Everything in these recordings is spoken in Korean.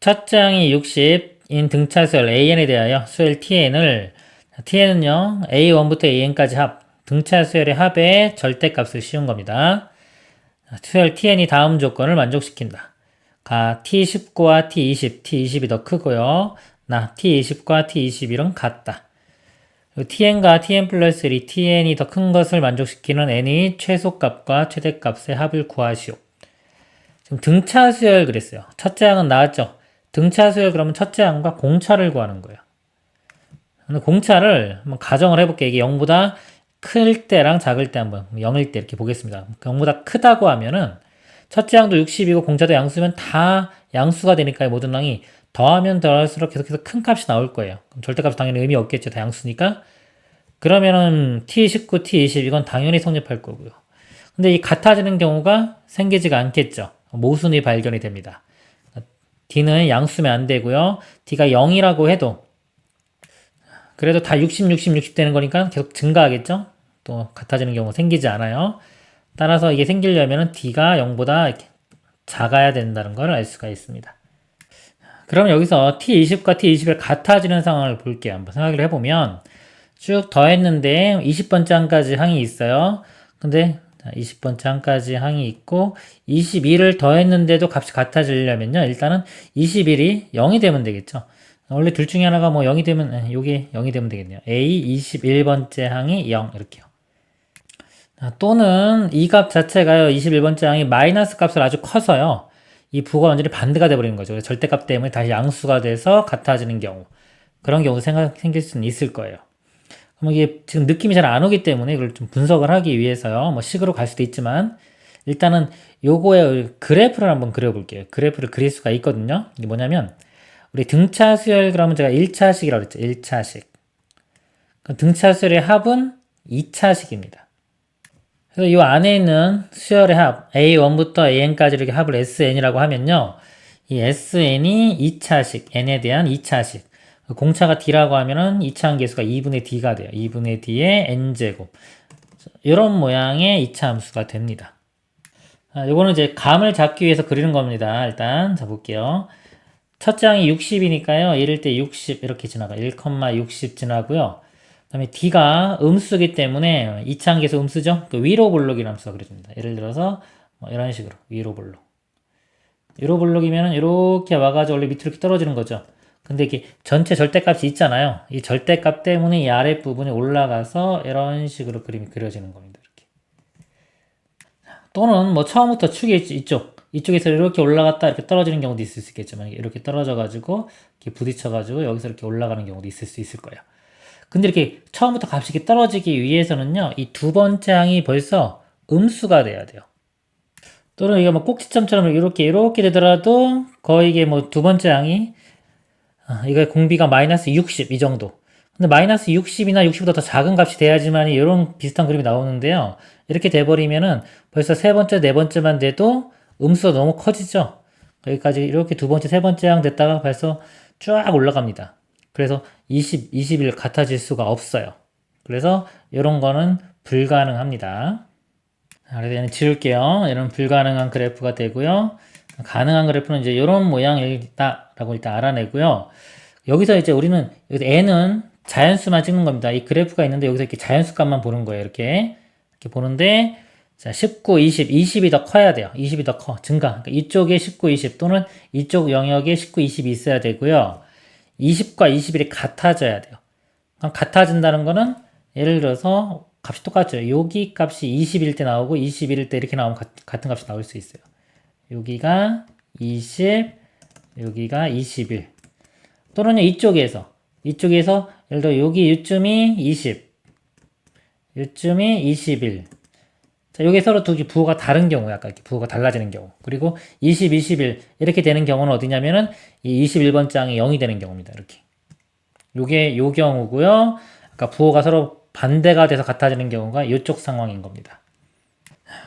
첫째 항이 60인 등차 수열 AN에 대하여 수열 TN은요, A1부터 AN까지 등차 수열의 합의 절대값을 씌운 겁니다. 수열 TN이 다음 조건을 만족시킨다. T19와 T20, T20이 더 크고요. T20과 T21은 같다. TN과 TN 플러스 1이 TN이 더 큰 것을 만족시키는 N의 최소값과 최대값의 합을 구하시오. 지금 등차 수열 그랬어요. 첫째 항은 나왔죠. 등차 수열 그러면 첫째 항과 공차를 구하는 거예요. 근데 공차를 한번 가정을 해볼게요. 이게 0보다 클 때랑 작을 때 한번 0일 때 이렇게 보겠습니다. 0보다 크다고 하면은 첫째 항도 60이고 공차도 양수면 다 양수가 되니까 모든 항이 더하면 더할수록 계속해서 큰 값이 나올 거예요. 그럼 절대값 당연히 의미 없겠죠. 다 양수니까. 그러면은 T19, T20 이건 당연히 성립할 거고요. 근데 이 같아지는 경우가 생기지가 않겠죠. 모순이 발견이 됩니다. D는 양수면 안 되고요. D가 0이라고 해도 그래도 다 60, 60, 60 되는 거니까 계속 증가하겠죠? 또 같아지는 경우 생기지 않아요. 따라서 이게 생기려면 D가 0보다 이렇게 작아야 된다는 걸 알 수가 있습니다. 그럼 여기서 T20과 T21 같아지는 상황을 볼게요. 한번 생각을 해보면 쭉 더했는데 20번째 항까지 항이 있어요. 근데 20번째 항까지 항이 있고 21을 더했는데도 값이 같아지려면요. 일단은 21이 0이 되면 되겠죠. 원래 둘 중에 하나가 뭐 0이 되면 요게 0이 되면 되겠네요. A 21번째 항이 0 이렇게요. 또는 이 값 자체가요. 21번째 항이 마이너스 값을 아주 커서요. 이 부가 완전히 반대가 돼버리는 거죠. 절대값 때문에 다시 양수가 돼서 같아지는 경우. 그런 경우도 생길 수는 있을 거예요. 그럼 이게 지금 느낌이 잘 안 오기 때문에 이걸 좀 분석을 하기 위해서요. 뭐 식으로 갈 수도 있지만 일단은 요거의 그래프를 한번 그려볼게요. 그래프를 그릴 수가 있거든요. 이게 뭐냐면 우리 등차 수열 그러면 제가 1차식이라고 그랬죠. 1차식. 등차 수열의 합은 2차식입니다. 그래서 이 안에 있는 수열의 합 A1부터 AN까지 이렇게 합을 SN이라고 하면요. 이 SN이 2차식, N에 대한 2차식. 공차가 D라고 하면은 2차 함계수가 2분의 D가 돼요. 2분의 D의 N제곱. 이런 모양의 2차 함수가 됩니다. 요거는 이제 감을 잡기 위해서 그리는 겁니다. 일단, 자, 볼게요. 첫째 항이 60이니까요. 이럴 때 60 이렇게 지나가. 1,60 지나고요. 그 다음에 D가 음수기 때문에 2차 함계수 음수죠? 그 위로 볼록이라는 함수가 그려집니다. 예를 들어서, 뭐 이런 식으로. 위로 볼록. 위로 볼록이면은 이렇게 와가지고 원래 밑으로 이렇게 떨어지는 거죠. 근데 이게 전체 절대값이 있잖아요. 이 절대값 때문에 이 아랫부분이 올라가서 이런 식으로 그림이 그려지는 겁니다. 이렇게. 또는 뭐 처음부터 축이 이쪽에서 이렇게 올라갔다 이렇게 떨어지는 경우도 있을 수 있겠지만 이렇게 떨어져가지고 이렇게 부딪혀가지고 여기서 이렇게 올라가는 경우도 있을 수 있을 거예요. 근데 이렇게 처음부터 값이 이렇게 떨어지기 위해서는요, 이 두 번째 항이 벌써 음수가 돼야 돼요. 또는 이게 뭐 꼭지점처럼 이렇게 되더라도 거의 이게 뭐 두 번째 항이 이거 공비가 마이너스 60 이 정도. 근데 마이너스 60이나 60보다 더 작은 값이 돼야지만 이런 비슷한 그림이 나오는데요. 이렇게 돼버리면은 벌써 세 번째, 네 번째만 돼도 음수가 너무 커지죠. 여기까지 이렇게 두 번째, 세 번째 항 됐다가 벌써 쫙 올라갑니다. 그래서 21 같아질 수가 없어요. 그래서 이런 거는 불가능합니다. 그래서 얘는 지울게요. 이런 불가능한 그래프가 되고요. 가능한 그래프는 이제 이런 모양이다라고 일단 알아내고요. 여기서 이제 우리는 n은 자연수만 찍는 겁니다. 이 그래프가 있는데 여기서 이렇게 자연수 값만 보는 거예요. 이렇게 보는데 자 19, 20, 20이 더 커야 돼요. 20이 더 커. 증가. 그러니까 이쪽에 19, 20 또는 이쪽 영역에 19, 20이 있어야 되고요. 20과 21이 같아져야 돼요. 같아진다는 거는 예를 들어서 값이 똑같죠. 여기 값이 20일 때 나오고 21일 때 이렇게 나오면 같은 값이 나올 수 있어요. 여기가 20, 여기가 21. 또는 이쪽에서 예를 들어 여기 이쯤이 20, 이쯤이 21. 자, 여기 서로 두 개 부호가 다른 경우, 약간 이렇게 부호가 달라지는 경우. 그리고 20, 21 이렇게 되는 경우는 어디냐면은 이 21번 장이 0이 되는 경우입니다. 이렇게. 요게 요 경우고요. 그러니까 부호가 서로 반대가 돼서 같아지는 경우가 이쪽 상황인 겁니다.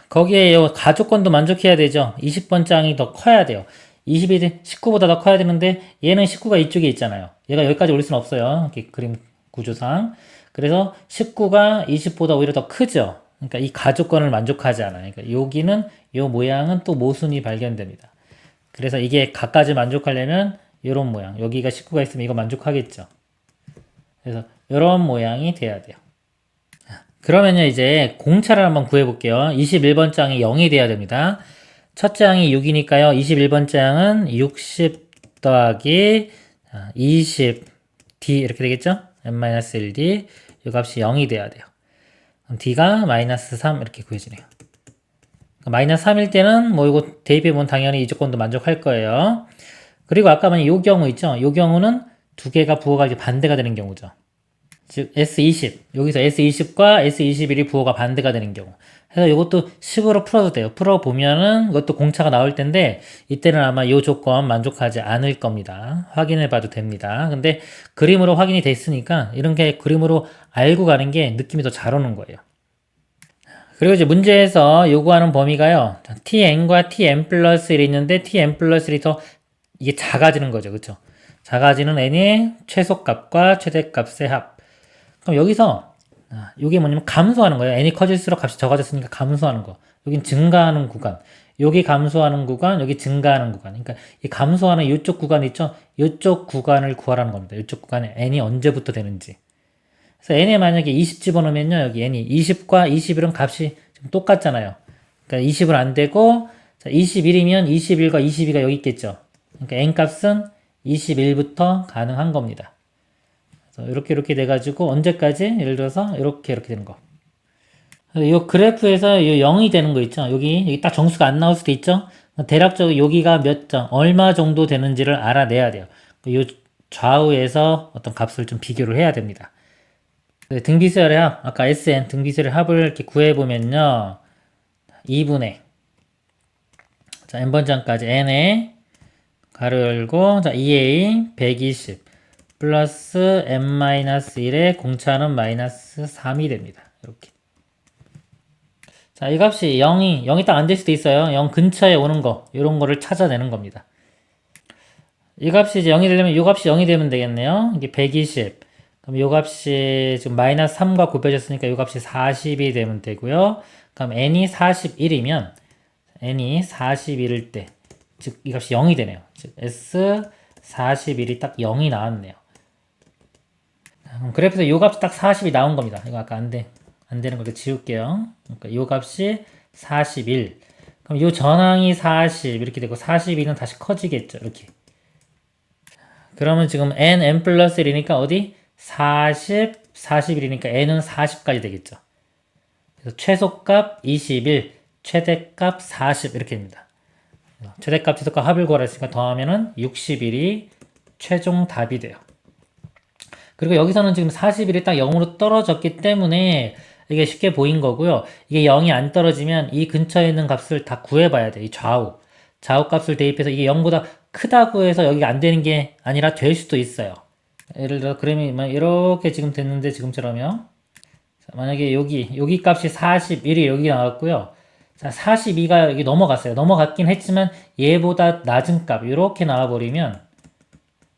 거기에 요 가족권도 만족해야 되죠. 20번 장이 더 커야 돼요. 20이 19보다 더 커야 되는데 얘는 19가 이쪽에 있잖아요. 얘가 여기까지 올 수는 없어요. 이렇게 그림 구조상. 그래서 19가 20보다 오히려 더 크죠. 그러니까 이 가족권을 만족하지 않아요. 그러니까 여기는 요 모양은 또 모순이 발견됩니다. 그래서 이게 각까지 만족하려면 이런 모양. 여기가 식구가 있으면 이거 만족하겠죠. 그래서 이런 모양이 돼야 돼요. 그러면요, 이제 공차를 한번 구해볼게요. 21번 장이 0이 돼야 됩니다. 첫 장이 6이니까요. 21번 장은 60 더하기 20d 이렇게 되겠죠? n-1d 이 값이 0이 돼야 돼요. 그럼 d가 마이너스 3 이렇게 구해지네요. 마이너스 3일 때는 뭐 이거 대입해보면 당연히 이 조건도 만족할 거예요. 그리고 아까 만약 요 경우 있죠? 요 경우는 두 개가 부호가 이제 반대가 되는 경우죠. 즉 S20 여기서 S20과 S21이 부호가 반대가 되는 경우. 그래서 이것도 식으로 풀어도 돼요. 풀어보면은 이것도 공차가 나올 텐데 이때는 아마 이 조건 만족하지 않을 겁니다. 확인해 봐도 됩니다. 근데 그림으로 확인이 됐으니까 이런 게 그림으로 알고 가는 게 느낌이 더 잘 오는 거예요. 그리고 이제 문제에서 요구하는 범위가요. tn과 tn 플러스 1이 있는데 tn 플러스 1이 더 이게 작아지는 거죠. 그쵸? 작아지는 n의 최소값과 최대값의 합. 그럼 여기서 이게 뭐냐면 감소하는 거예요. n이 커질수록 값이 적어졌으니까 감소하는 거. 여긴 증가하는 구간. 여기 감소하는 구간, 여기 증가하는 구간. 그러니까 이 감소하는 이쪽 구간 있죠? 이쪽 구간을 구하라는 겁니다. 이쪽 구간에 n이 언제부터 되는지. 그래서 n에 만약에 20 집어넣으면요. 여기 n이 20과 21은 값이 지금 똑같잖아요. 그러니까 20은 안 되고, 자, 21이면 21과 22가 여기 있겠죠. 그러니까 n 값은 21부터 가능한 겁니다. 그래서 이렇게 돼가지고 언제까지? 예를 들어서 이렇게 되는 거. 이 그래프에서 이 0이 되는 거 있죠. 여기 딱 정수가 안 나올 수도 있죠. 대략적으로 여기가 몇 점, 얼마 정도 되는지를 알아내야 돼요. 이 좌우에서 어떤 값을 좀 비교를 해야 됩니다. 등비수열의 합, 아까 SN 등비수열의 합을 이렇게 구해보면요. 2분의 자, n번장까지 n에 가로 열고 자 2a 120 플러스 n-1의 공차는 마이너스 3이 됩니다. 이렇게. 자, 이 값이 0이 딱 안 될 수도 있어요. 0 근처에 오는 거, 이런 거를 찾아내는 겁니다. 이 값이 이제 0이 되려면 이 값이 0이 되면 되겠네요. 이게 120. 그럼 이 값이 지금 마이너스 3과 곱해졌으니까 이 값이 40이 되면 되고요. 그럼 n이 41이면 n이 41일 때, 즉 이 값이 0이 되네요. 즉 s 41이 딱 0이 나왔네요. 그래프에서 이 값이 딱 40이 나온 겁니다. 이거 아까 안 되는 걸 지울게요. 그러니까 이 값이 41. 그럼 이 전항이 40 이렇게 되고 42는 다시 커지겠죠. 이렇게. 그러면 지금 n 플러스 1이니까 어디? 40, 41이니까 n은 40까지 되겠죠. 그래서 최소값 21, 최대값 40 이렇게 됩니다. 최대값, 최소값 합을 구하라 했으니까 더하면은 61이 최종 답이 돼요. 그리고 여기서는 지금 41이 딱 0으로 떨어졌기 때문에 이게 쉽게 보인 거고요. 이게 0이 안 떨어지면 이 근처에 있는 값을 다 구해봐야 돼. 이 좌우 값을 대입해서 이게 0보다 크다고 해서 여기가 안 되는 게 아니라 될 수도 있어요. 예를 들어 그림이 이렇게 지금 됐는데 지금처럼요. 자, 만약에 여기 값이 41이 여기 나왔고요. 자, 42가 여기 넘어갔어요. 넘어갔긴 했지만 얘보다 낮은 값 이렇게 나와버리면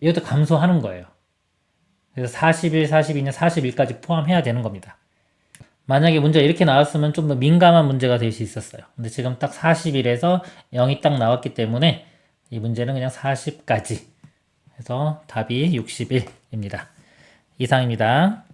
이것도 감소하는 거예요. 그래서 41, 42는 41까지 포함해야 되는 겁니다. 만약에 문제가 이렇게 나왔으면 좀 더 민감한 문제가 될 수 있었어요. 근데 지금 딱 41에서 0이 딱 나왔기 때문에 이 문제는 그냥 40까지 해서 답이 61입니다. 이상입니다.